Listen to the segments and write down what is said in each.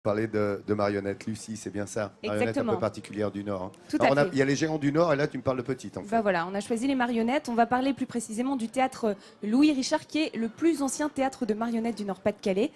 Parler de marionnettes, Lucie, c'est bien ça. Marionnettes un Exactement. peu particulières du Nord. Hein. Tout Alors, à fait. il y a les géants du Nord et là tu me parles de petites en fait. Bah voilà, on a choisi les marionnettes. On va parler plus précisément du théâtre Louis Richard, qui est le plus ancien théâtre de marionnettes du Nord-Pas-de-Calais.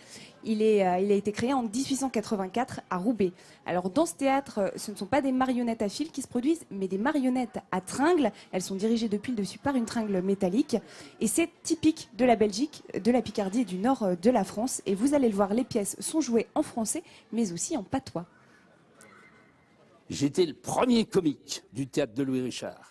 Il a été créé en 1884 à Roubaix. Alors dans ce théâtre, ce ne sont pas des marionnettes à fil qui se produisent, mais des marionnettes à tringles. Elles sont dirigées depuis le dessus par une tringle métallique. Et c'est typique de la Belgique, de la Picardie et du nord de la France. Et vous allez le voir, les pièces sont jouées en français, mais aussi en patois. J'étais le premier comique du théâtre de Louis Richard.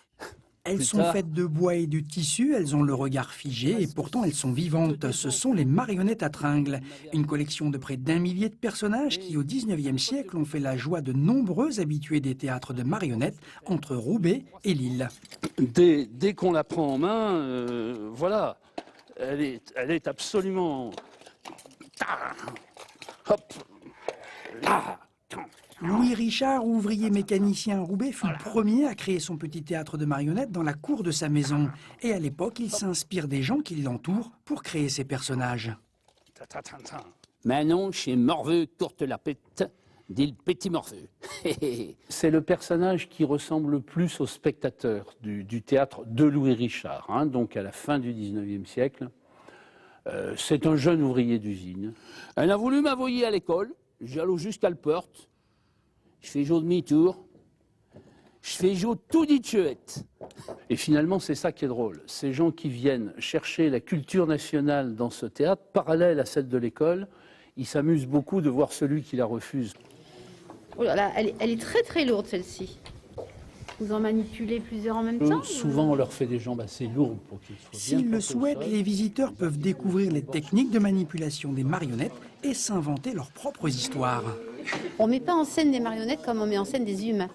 Elles Plus sont tard- faites de bois et de tissu, elles ont le regard figé et pourtant elles sont vivantes. Ce sont les marionnettes à tringles, une collection de près d'1 millier de personnages qui au 19e siècle ont fait la joie de nombreux habitués des théâtres de marionnettes entre Roubaix et Lille. Dès qu'on la prend en main, voilà, elle est absolument... Hop là. Louis Richard, ouvrier mécanicien à Roubaix, fut le premier à créer son petit théâtre de marionnettes dans la cour de sa maison. Et à l'époque, il s'inspire des gens qui l'entourent pour créer ses personnages. Manon, chez Morveux, courte la pète, dit le petit Morveux. C'est le personnage qui ressemble le plus au spectateur du théâtre de Louis Richard, hein, donc à la fin du 19e siècle. C'est un jeune ouvrier d'usine. Elle a voulu m'envoyer à l'école, j'allais jusqu'à la porte, je fais jour demi-tour, je fais jour tout dit de chouette. Et finalement, c'est ça qui est drôle. Ces gens qui viennent chercher la culture nationale dans ce théâtre, parallèle à celle de l'école, ils s'amusent beaucoup de voir celui qui la refuse. Oh là là, elle est très très lourde celle-ci. Vous en manipulez plusieurs en même temps Souvent, on leur fait des jambes assez lourdes pour qu'ils soient bien S'ils le portés au souhaitent, sol. les visiteurs peuvent découvrir les techniques de manipulation des marionnettes et s'inventer leurs propres histoires. On ne met pas en scène des marionnettes comme on met en scène des humains.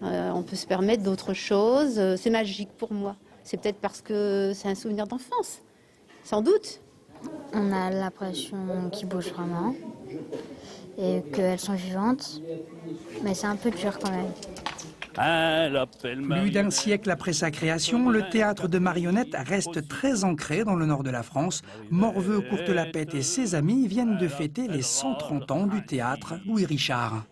On peut se permettre d'autres choses. C'est magique pour moi. C'est peut-être parce que c'est un souvenir d'enfance. Sans doute. On a l'impression qu'ils bougent vraiment et qu'elles sont vivantes, mais c'est un peu dur quand même. Elle appelle Plus d'un siècle après sa création, le théâtre de marionnettes reste très ancré dans le nord de la France. Morveux, Courtelapette et ses amis viennent de fêter les 130 ans du théâtre Louis Richard.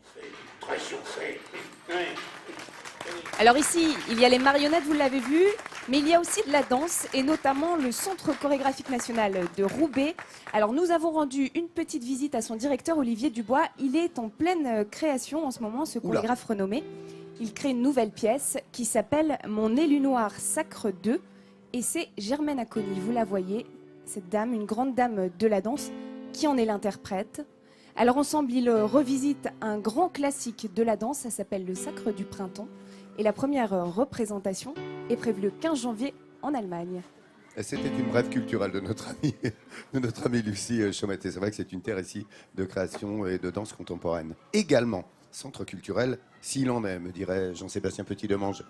Alors ici, il y a les marionnettes, vous l'avez vu, mais il y a aussi de la danse et notamment le Centre chorégraphique national de Roubaix. Alors nous avons rendu une petite visite à son directeur Olivier Dubois. Il est en pleine création en ce moment, ce chorégraphe renommé. Il crée une nouvelle pièce qui s'appelle Mon élu noir sacre 2 et c'est Germaine Acconi, vous la voyez, cette dame, une grande dame de la danse qui en est l'interprète. Alors ensemble, ils revisitent un grand classique de la danse, ça s'appelle le Sacre du printemps. Et la première représentation est prévue le 15 janvier en Allemagne. Et c'était une brève culturelle de notre amie Lucie Chaumeté. C'est vrai que c'est une terre ici de création et de danse contemporaine. Également, centre culturel, s'il en est, me dirait Jean-Sébastien Petit-Demange.